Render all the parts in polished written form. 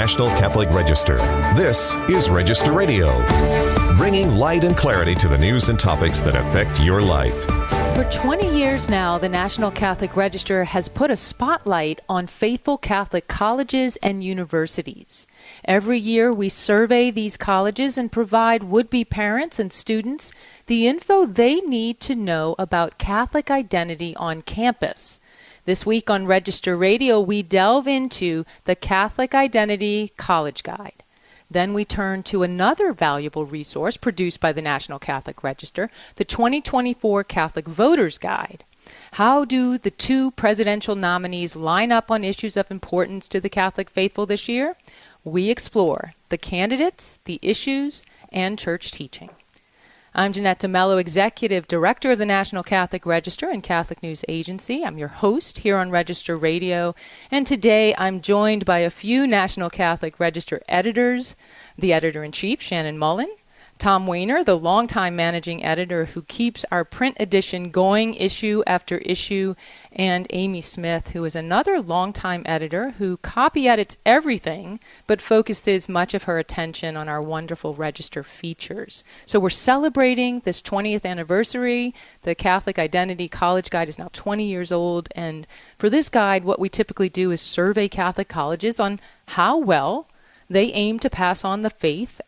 National Catholic Register. This is Register Radio, bringing light and clarity to the news and topics that affect your life. For 20 years now, the National Catholic Register has put a spotlight on faithful Catholic colleges and universities. Every year, we survey these colleges and provide would-be parents and students the info they need to know about Catholic identity on campus. This week on Register Radio, we delve into the Catholic Identity College Guide. Then we turn to another valuable resource produced by the National Catholic Register, the 2024 Catholic Voters Guide. How do the two presidential nominees line up on issues of importance to the Catholic faithful this year? We explore the candidates, the issues, and church teaching. I'm Jeanette DeMello, Executive Director of the National Catholic Register and Catholic News Agency. I'm your host here on Register Radio, and today I'm joined by a few National Catholic Register editors, the Editor-in-Chief, Shannon Mullen, Tom Weiner, the longtime managing editor who keeps our print edition going issue after issue, and Amy Smith, who is another longtime editor who copy edits everything but focuses much of her attention on our wonderful Register features. So we're celebrating this 20th anniversary. The Catholic Identity College Guide is now 20 years old, and for this guide, what we typically do is survey Catholic colleges on how well they aim to pass on the faith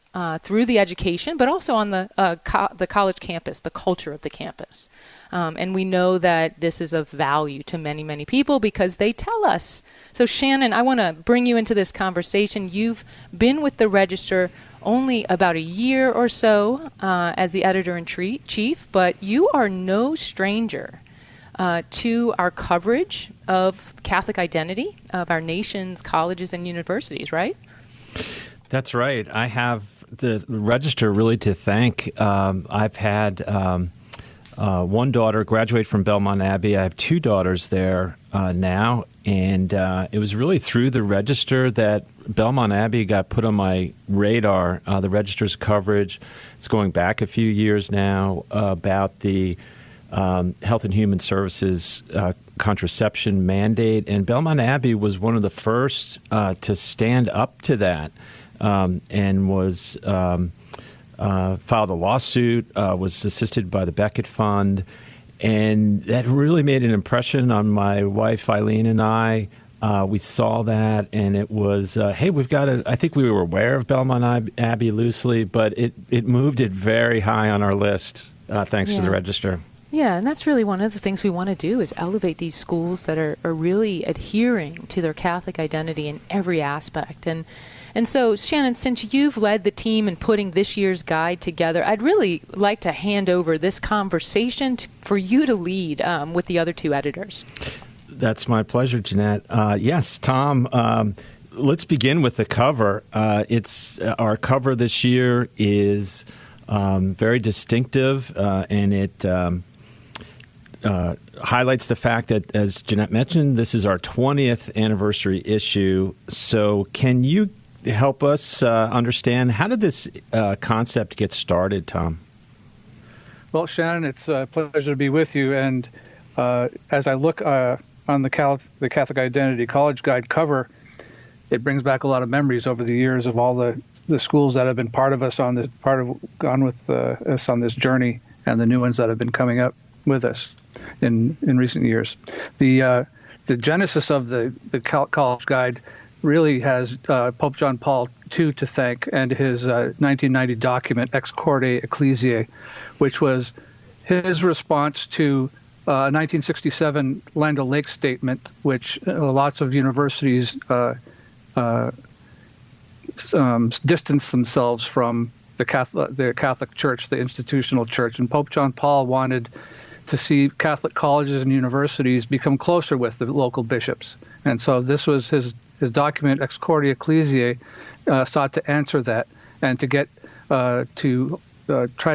through the education, but also on the college campus, the culture of the campus. And we know that this is of value to many, many people because they tell us. So Shannon, I want to bring you into this conversation. You've been with the Register only about a year or so as the editor-in-chief, but you are no stranger to our coverage of Catholic identity of our nation's colleges and universities, right? That's right. I have the Register really to thank. I've had one daughter graduate from Belmont Abbey. I have two daughters there now, and it was really through the Register that Belmont Abbey got put on my radar. The Register's coverage, it's going back a few years now, about the Health and Human Services contraception mandate, and Belmont Abbey was one of the first to stand up to that. And was filed a lawsuit, was assisted by the Beckett Fund, and that really made an impression on my wife Eileen and I. We saw that, and it was, hey, we've got to. I think we were aware of Belmont Abbey loosely, but it moved it very high on our list, thanks to the Register. Yeah, and that's really one of the things we want to do is elevate these schools that are really adhering to their Catholic identity in every aspect. And so, Shannon, since you've led the team in putting this year's guide together, I'd really like to hand over this conversation for you to lead with the other two editors. That's my pleasure, Jeanette. Yes, Tom, let's begin with the cover. Our cover this year is very distinctive, and it highlights the fact that, as Jeanette mentioned, this is our 20th anniversary issue. So can you help us understand, how did this concept get started, Tom? Well, Shannon, it's a pleasure to be with you. And as I look on the Catholic Identity College Guide cover, it brings back a lot of memories over the years of all the schools that have been part of us gone with us on this journey, and the new ones that have been coming up with us in recent years. The genesis of the College Guide really has Pope John Paul II to thank, and his 1990 document, Ex Corde Ecclesiae, which was his response to a 1967 Land O'Lakes statement, which lots of universities distanced themselves from the Catholic Church, the institutional church. And Pope John Paul wanted to see Catholic colleges and universities become closer with the local bishops. And so this was his document, Ex Corde Ecclesiae, sought to answer that and to get try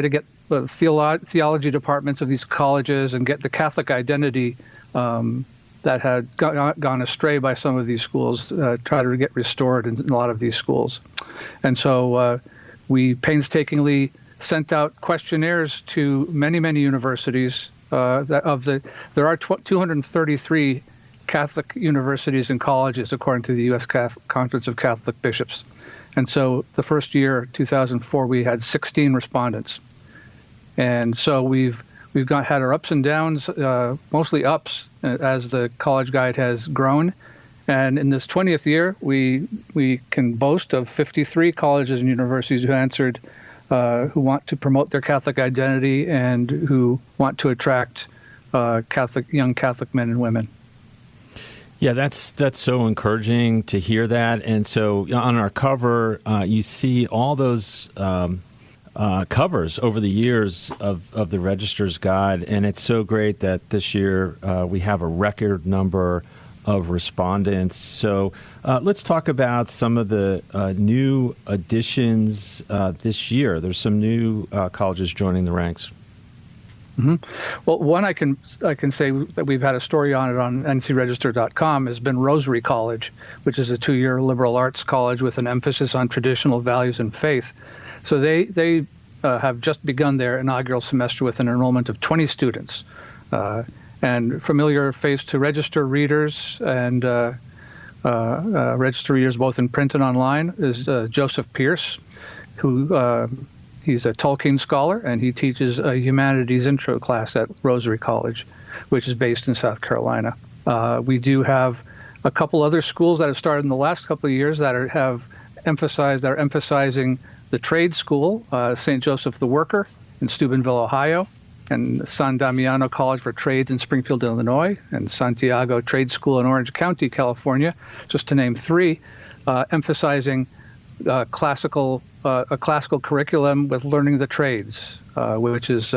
to get the theology departments of these colleges and get the Catholic identity that had gone astray by some of these schools, try to get restored in a lot of these schools. And so we painstakingly sent out questionnaires to many, many universities. There are 233 Catholic universities and colleges according to the U.S. Conference of Catholic Bishops. And so the first year, 2004, we had 16 respondents. And so we've had our ups and downs, mostly ups, as the College Guide has grown. And in this 20th year, we can boast of 53 colleges and universities who answered, who want to promote their Catholic identity and who want to attract young Catholic men and women. Yeah, that's so encouraging to hear that. And so on our cover, you see all those covers over the years of the Register's Guide, and it's so great that this year we have a record number of respondents. So let's talk about some of the new additions this year. There's some new colleges joining the ranks. Mm-hmm. Well, one I can say that we've had a story on it on ncregister.com has been Rosary College, which is a 2-year liberal arts college with an emphasis on traditional values and faith. So they have just begun their inaugural semester with an enrollment of 20 students. And familiar face to Register readers and Register readers both in print and online is Joseph Pierce, who he's a Tolkien scholar, and he teaches a humanities intro class at Rosary College, which is based in South Carolina. We do have a couple other schools that have started in the last couple of years that are emphasizing the trade school, St. Joseph the Worker in Steubenville, Ohio, and San Damiano College for Trades in Springfield, Illinois, and Santiago Trade School in Orange County, California, just to name three, emphasizing a classical curriculum with learning the trades, which is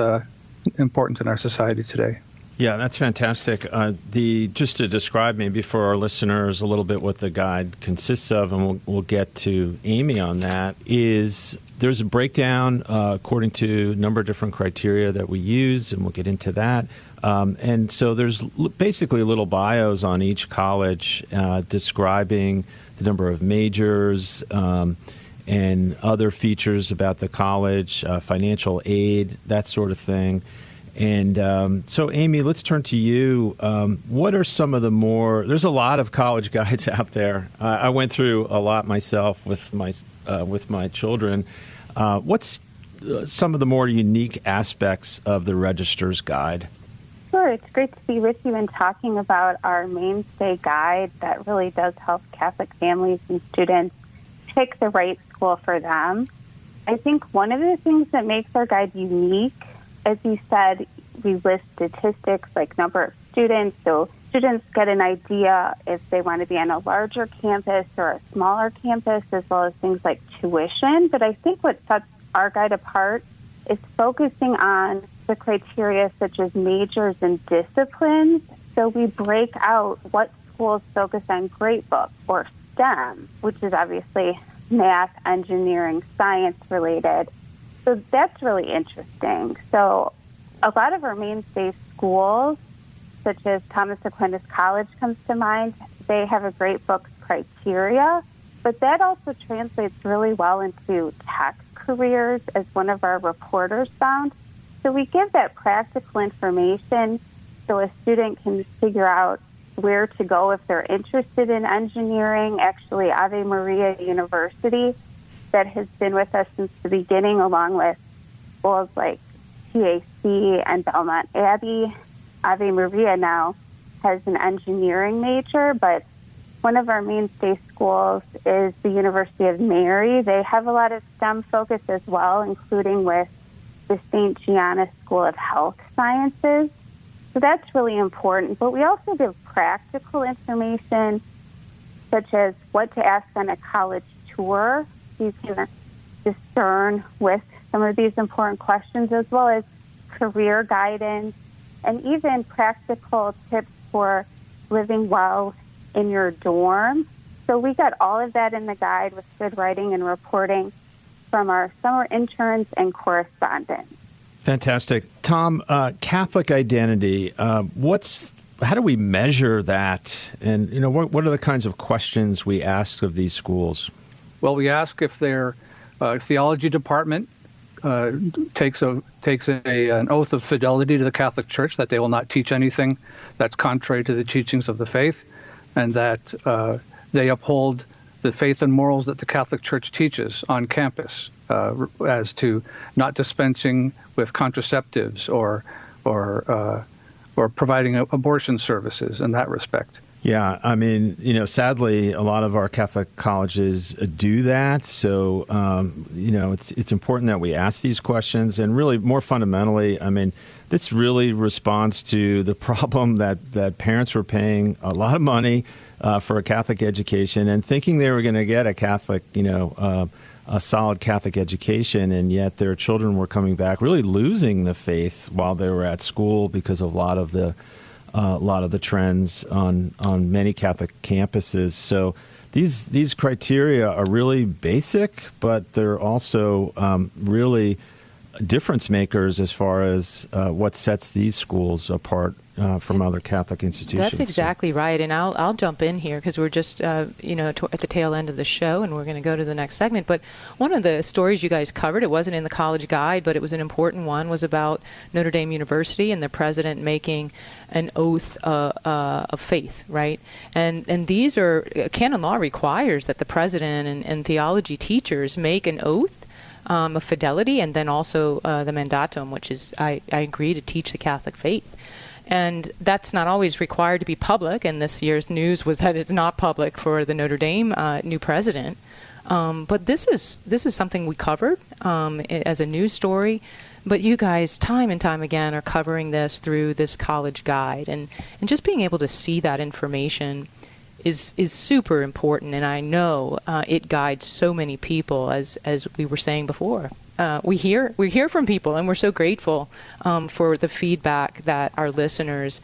important in our society today. Yeah, that's fantastic. Just to describe maybe for our listeners a little bit what the guide consists of, and we'll get to Amy on that, is there's a breakdown according to a number of different criteria that we use, and we'll get into that. And so there's basically little bios on each college describing the number of majors and other features about the college, financial aid, that sort of thing. And so, Amy, let's turn to you. What are some of the more? There's a lot of college guides out there. I went through a lot myself with my children. What's some of the more unique aspects of the Register's Guide? Sure. It's great to be with you and talking about our mainstay guide that really does help Catholic families and students pick the right school for them. I think one of the things that makes our guide unique, as you said, we list statistics like number of students, so students get an idea if they want to be on a larger campus or a smaller campus, as well as things like tuition. But I think what sets our guide apart is focusing on the criteria such as majors and disciplines. So we break out what schools focus on grade book or STEM, which is obviously math, engineering, science related. So that's really interesting. So a lot of our mainstay schools, such as Thomas Aquinas College comes to mind, they have a great book criteria, but that also translates really well into tech careers, as one of our reporters found. So we give that practical information so a student can figure out where to go if they're interested in engineering. Actually, Ave Maria University, that has been with us since the beginning, along with schools like TAC and Belmont Abbey. Ave Maria now has an engineering major, but one of our mainstay schools is the University of Mary. They have a lot of STEM focus as well, including with the St. Gianna School of Health Sciences. So that's really important. But we also give practical information, such as what to ask on a college tour. You can discern with some of these important questions, as well as career guidance and even practical tips for living well in your dorm. So we got all of that in the guide with good writing and reporting from our summer interns and correspondents. Fantastic. Tom, Catholic identity, how do we measure that? And, what are the kinds of questions we ask of these schools? Well, we ask if their theology department takes an oath of fidelity to the Catholic Church that they will not teach anything that's contrary to the teachings of the faith, and that they uphold the faith and morals that the Catholic Church teaches on campus, as to not dispensing with contraceptives or providing abortion services in that respect. Yeah, I mean, sadly, a lot of our Catholic colleges do that. So, it's important that we ask these questions. And really, more fundamentally, I mean, this really responds to the problem that parents were paying a lot of money for a Catholic education and thinking they were going to get a Catholic, a solid Catholic education, and yet their children were coming back really losing the faith while they were at school because of a lot of the trends on many Catholic campuses. So these criteria are really basic, but they're also really difference makers as far as what sets these schools apart from other Catholic institutions. That's exactly right. And I'll jump in here because we're just at the tail end of the show, and we're going to go to the next segment. But one of the stories you guys covered, it wasn't in the college guide, but it was an important one, was about Notre Dame University and the president making an oath of faith, right? And these are, canon law requires that the president and theology teachers make an oath of fidelity, and then also the mandatum, which is I agree to teach the Catholic faith. And that's not always required to be public, and this year's news was that it's not public for the Notre Dame new president. But this is something we covered as a news story. But you guys, time and time again, are covering this through this college guide. And just being able to see that information is super important. And I know it guides so many people, as we were saying before. We hear from people, and we're so grateful for the feedback that our listeners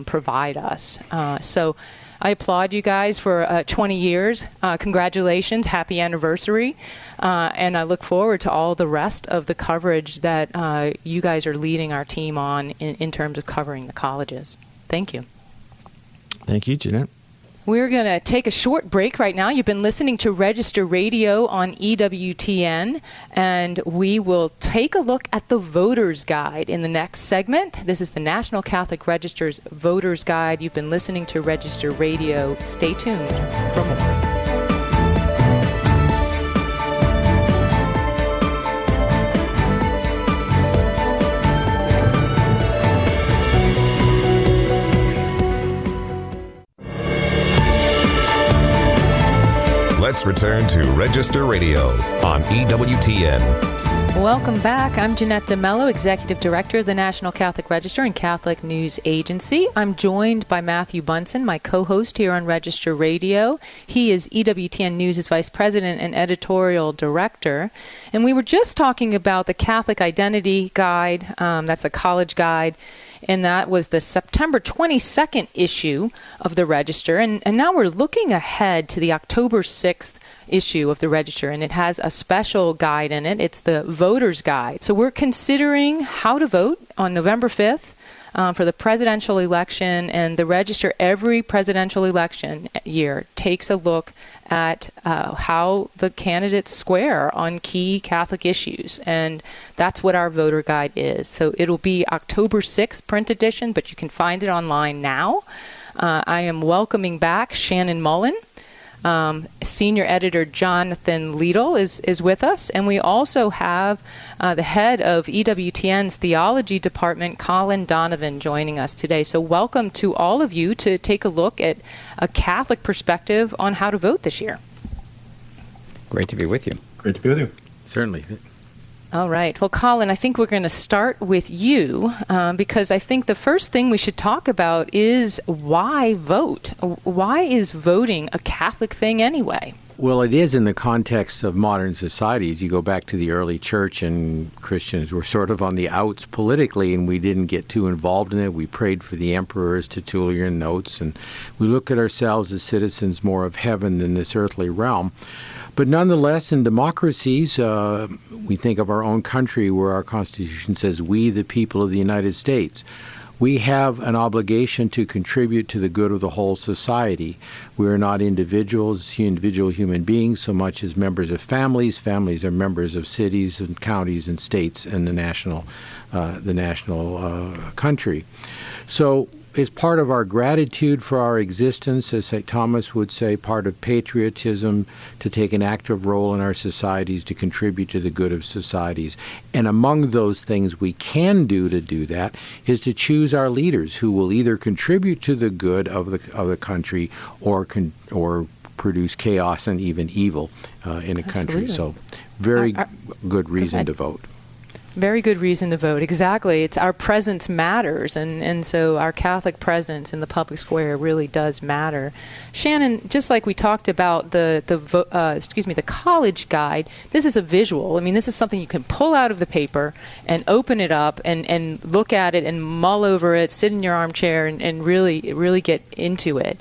provide us. So I applaud you guys for 20 years. Congratulations. Happy anniversary. And I look forward to all the rest of the coverage that you guys are leading our team on in terms of covering the colleges. Thank you. Thank you, Jeanette. We're going to take a short break right now. You've been listening to Register Radio on EWTN, and we will take a look at the Voter's Guide in the next segment. This is the National Catholic Register's Voter's Guide. You've been listening to Register Radio. Stay tuned for more. Let's return to Register Radio on EWTN. Welcome back. I'm Jeanette DeMello, Executive Director of the National Catholic Register and Catholic News Agency. I'm joined by Matthew Bunson, my co-host here on Register Radio. He is EWTN News' Vice President and Editorial Director. And we were just talking about the Catholic Identity Guide. That's a college guide. And that was the September 22nd issue of the Register. And now we're looking ahead to the October 6th issue of the Register, and it has a special guide in it. It's the Voter's Guide. So we're considering how to vote on November 5th for the presidential election, and the Register every presidential election year takes a look at how the candidates square on key Catholic issues, and that's what our voter guide is. So it'll be October 6th print edition, but you can find it online now. I am welcoming back Shannon Mullen. Senior editor Jonathan Liedl is with us, and we also have the head of EWTN's theology department, Colin Donovan, joining us today. So welcome to all of you to take a look at a Catholic perspective on how to vote this year. Great to be with you. Great to be with you. Certainly. All right. Well, Colin, I think we're going to start with you because I think the first thing we should talk about is why vote? Why is voting a Catholic thing anyway? Well, it is in the context of modern societies. You go back to the early church, and Christians were sort of on the outs politically, and we didn't get too involved in it. We prayed for the emperor's Tertullian notes, and we look at ourselves as citizens more of heaven than this earthly realm. But nonetheless, in democracies, we think of our own country where our Constitution says, "We, the people of the United States." we have an obligation to contribute to the good of the whole society. We are not individual human beings, so much as members of families. Families are members of cities and counties and states and the national country. So it's part of our gratitude for our existence, as St. Thomas would say, part of patriotism, to take an active role in our societies, to contribute to the good of societies. And among those things we can do to do that is to choose our leaders who will either contribute to the good of the country or produce chaos and even evil in a country. So very good reason to vote. Very good reason to vote. Exactly. It's our presence matters, and so our Catholic presence in the public square really does matter. Shannon, just like we talked about the college guide, this is a visual. I mean, this is something you can pull out of the paper and open it up and look at it and mull over it, sit in your armchair and really get into it.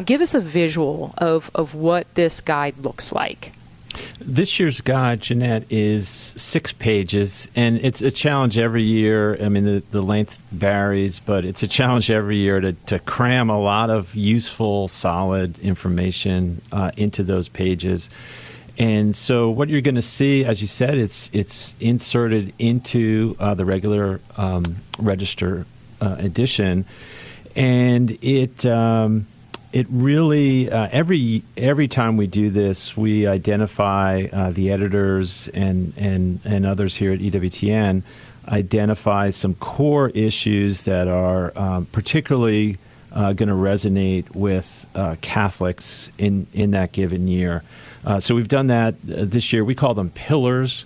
Give us a visual of what this guide looks like. This year's guide, Jeanette, is 6 pages, and it's a challenge every year. I mean, the length varies, but it's a challenge every year to cram a lot of useful, solid information into those pages. And so what you're going to see, as you said, it's inserted into the regular Register edition, and it really every time we do this, we identify the editors and others here at EWTN identify some core issues that are particularly going to resonate with Catholics in that given year. So we've done that this year. We call them pillars.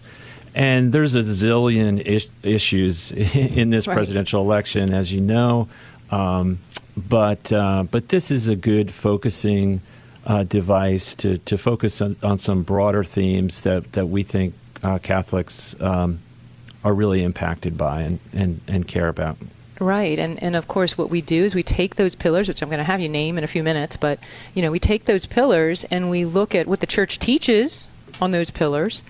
And there's a zillion issues in this presidential election, as you know. But this is a good focusing device to focus on some broader themes that we think Catholics are really impacted by and care about. Right, and of course what we do is we take those pillars, which I'm going to have you name in a few minutes, but we take those pillars and we look at what the Church teaches on those pillars,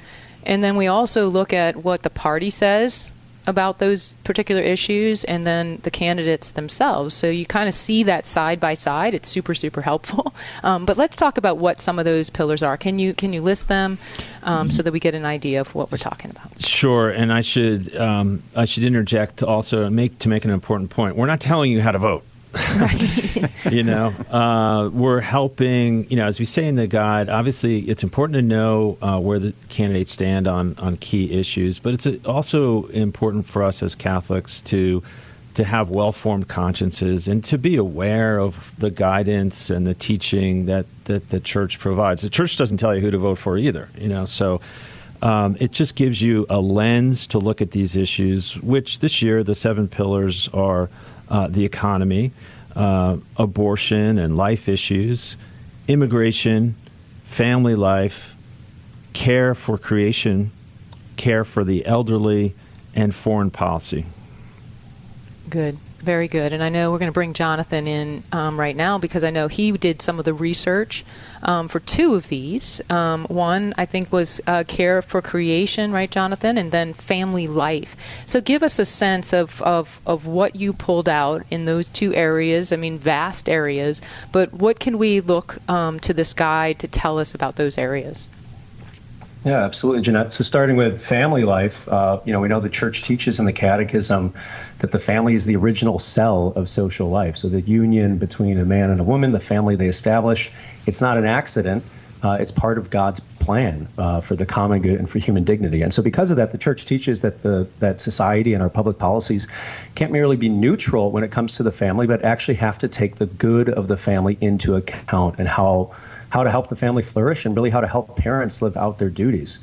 and then we also look at what the party says about those particular issues, and then the candidates themselves. So you kind of see that side by side. It's super, super helpful. But let's talk about what some of those pillars are. Can you list them so that we get an idea of what we're talking about? Sure, and I should interject also to make an important point. We're not telling you how to vote. Right. We're helping, as we say in the guide, obviously it's important to know where the candidates stand on key issues, but it's also important for us as Catholics to have well-formed consciences and to be aware of the guidance and the teaching that the Church provides. The Church doesn't tell you who to vote for either, so it just gives you a lens to look at these issues, which this year the 7 pillars are the economy, abortion and life issues, immigration, family life, care for creation, care for the elderly, and foreign policy. Good. Very good. And I know we're going to bring Jonathan in right now because I know he did some of the research for 2 of these. One, I think, was care for creation, right, Jonathan? And then family life. So give us a sense of what you pulled out in those 2 areas. I mean, vast areas. But what can we look to this guide to tell us about those areas? Yeah, absolutely, Jeanette. So starting with family life, we know the Church teaches in the Catechism that the family is the original cell of social life. So the union between a man and a woman, the family they establish, it's not an accident. It's part of God's plan for the common good and for human dignity. And so because of that, the Church teaches that that society and our public policies can't merely be neutral when it comes to the family, but actually have to take the good of the family into account and how to help the family flourish and really how to help parents live out their duties.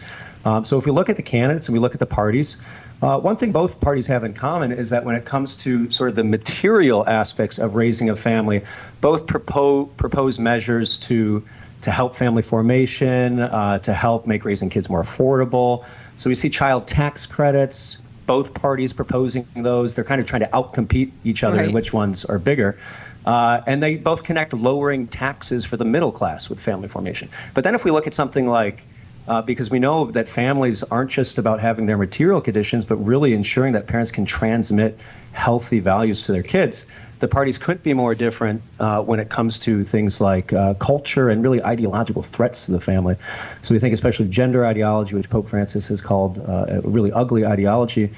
So if we look at the candidates and we look at the parties, one thing both parties have in common is that when it comes to sort of the material aspects of raising a family, both propose measures to help family formation, to help make raising kids more affordable. So we see child tax credits, both parties proposing those. They're kind of trying to outcompete each other in which ones are bigger. And they both connect lowering taxes for the middle class with family formation. But then if we look at something like because we know that families aren't just about having their material conditions, but really ensuring that parents can transmit healthy values to their kids. The parties couldn't be more different when it comes to things like culture and really ideological threats to the family. So we think especially gender ideology, which Pope Francis has called a really ugly ideology.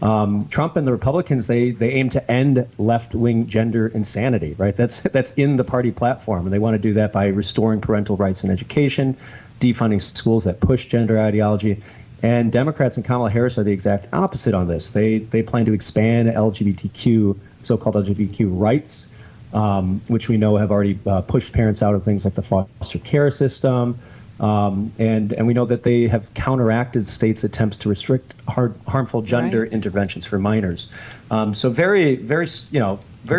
Trump and the Republicans, they aim to end left-wing gender insanity, right? That's in the party platform, and they want to do that by restoring parental rights in education, defunding schools that push gender ideology. And Democrats and Kamala Harris are the exact opposite on this. They plan to expand so-called LGBTQ rights, which we know have already pushed parents out of things like the foster care system. And we know that they have counteracted states' attempts to restrict harmful gender interventions for minors. So very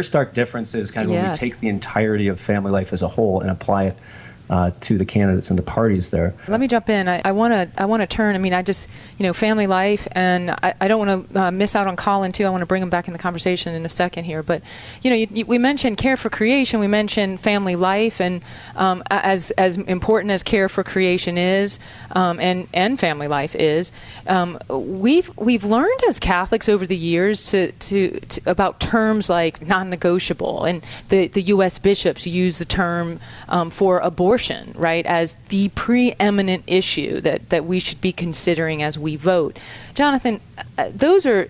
stark differences kind of when we take the entirety of family life as a whole and apply it to the candidates and the parties there. Let me jump in. I want to turn. I mean, I just, family life, and I don't want to miss out on Colin too. I want to bring him back in the conversation in a second here. But, we mentioned care for creation. We mentioned family life, and as important as care for creation is, and family life is, we've learned as Catholics over the years to about terms like non-negotiable, and the U.S. bishops use the term for abortion, right, as the preeminent issue that we should be considering as we vote. Jonathan, those are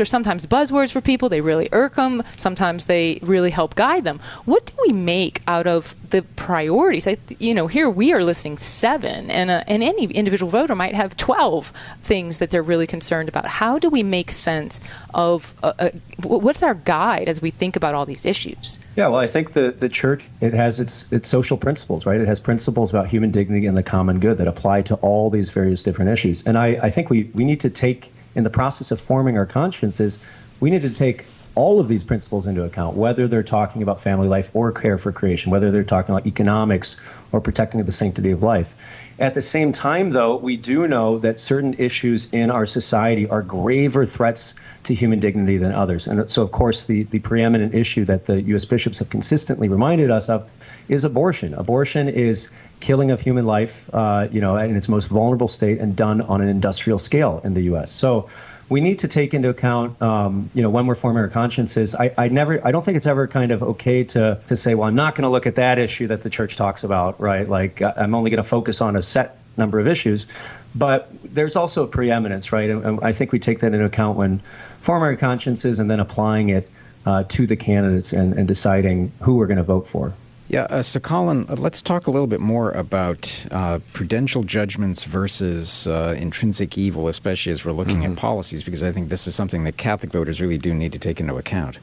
sometimes buzzwords for people. They really irk them. Sometimes they really help guide them. What do we make out of the priorities? Here we are listing 7, and any individual voter might have 12 things that they're really concerned about. How do we make sense of what's our guide as we think about all these issues? Yeah, well, I think the church, it has its social principles, right? It has principles about human dignity and the common good that apply to all these various different issues. And I think we need to take, in the process of forming our consciences, we need to take all of these principles into account, whether they're talking about family life or care for creation, whether they're talking about economics or protecting the sanctity of life. At the same time, though, we do know that certain issues in our society are graver threats to human dignity than others. And so, of course, the preeminent issue that the U.S. bishops have consistently reminded us of is abortion. Abortion is killing of human life, in its most vulnerable state, and done on an industrial scale in the U.S. So we need to take into account, when we're forming our consciences. I don't think it's ever kind of okay to say, well, I'm not going to look at that issue that the church talks about, right? Like I'm only going to focus on a set number of issues. But there's also a preeminence, right? And I think we take that into account when forming our consciences and then applying it to the candidates and deciding who we're going to vote for. Yeah, so Colin, let's talk a little bit more about prudential judgments versus intrinsic evil, especially as we're looking at policies, because I think this is something that Catholic voters really do need to take into account.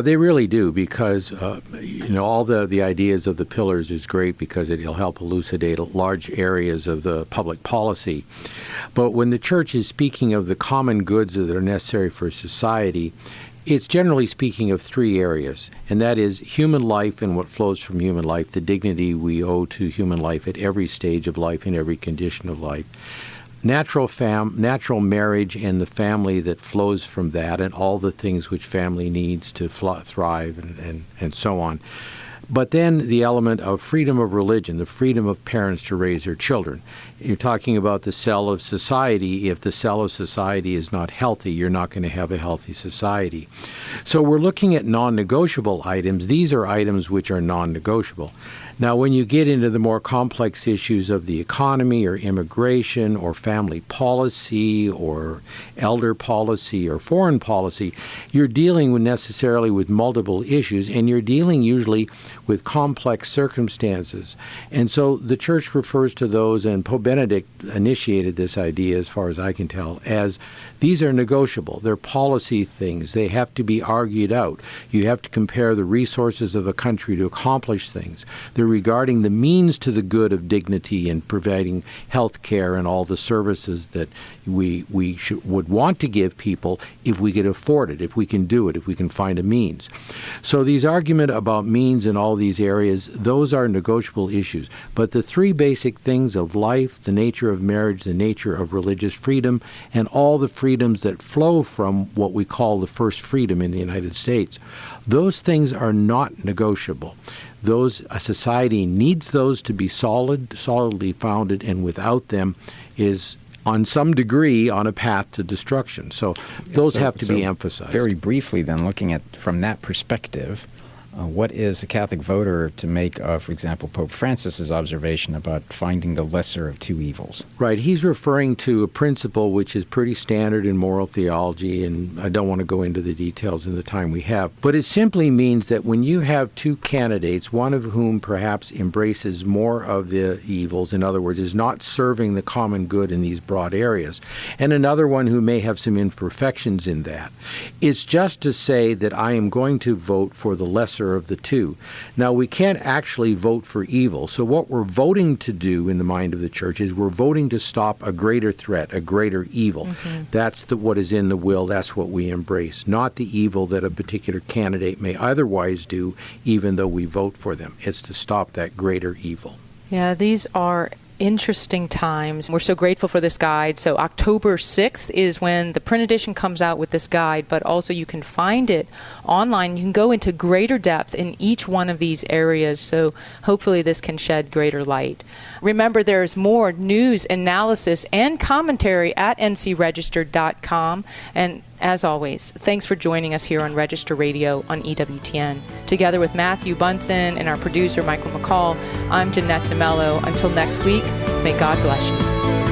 They really do, because all the ideas of the pillars is great because it'll help elucidate large areas of the public policy. But when the church is speaking of the common goods that are necessary for society, it's generally speaking of 3 areas, and that is human life and what flows from human life, the dignity we owe to human life at every stage of life, in every condition of life. Natural marriage and the family that flows from that, and all the things which family needs to thrive and so on. But then the element of freedom of religion, the freedom of parents to raise their children. You're talking about the cell of society. If the cell of society is not healthy, you're not going to have a healthy society. So we're looking at non-negotiable items. These are items which are non-negotiable. Now, when you get into the more complex issues of the economy or immigration or family policy or elder policy or foreign policy, you're dealing necessarily with multiple issues, and you're dealing usually with complex circumstances. And so the church refers to those, and Pope Benedict initiated this idea, as far as I can tell, as these are negotiable. They're policy things. They have to be argued out. You have to compare the resources of a country to accomplish things. They're regarding the means to the good of dignity and providing health care and all the services that we would want to give people if we could afford it, if we can do it, if we can find a means. So these arguments about means and all these areas, those are negotiable issues. But the three basic things of life, the nature of marriage, the nature of religious freedom, and all the freedoms that flow from what we call the first freedom in the United States, those things are not negotiable. A society needs those to be solidly founded, and without them is on some degree on a path to destruction. So those have to be emphasized. Very briefly then, looking at from that perspective, what is a Catholic voter to make of, for example, Pope Francis's observation about finding the lesser of two evils? Right. He's referring to a principle which is pretty standard in moral theology, and I don't want to go into the details in the time we have. But it simply means that when you have two candidates, one of whom perhaps embraces more of the evils, in other words, is not serving the common good in these broad areas, and another one who may have some imperfections in that, it's just to say that I am going to vote for the lesser of the two. Now, we can't actually vote for evil, so what we're voting to do in the mind of the Church is we're voting to stop a greater threat, a greater evil. Mm-hmm. That's what is in the will, that's what we embrace, not the evil that a particular candidate may otherwise do, even though we vote for them. It's to stop that greater evil. Yeah, these are interesting times. We're so grateful for this guide. So October 6th is when the print edition comes out with this guide, but also you can find it online. You can go into greater depth in each one of these areas, so hopefully this can shed greater light. Remember, there's more news, analysis, and commentary at ncregister.com. And as always, thanks for joining us here on Register Radio on EWTN. Together with Matthew Bunson and our producer, Michael McCall, I'm Jeanette DeMello. Until next week, may God bless you.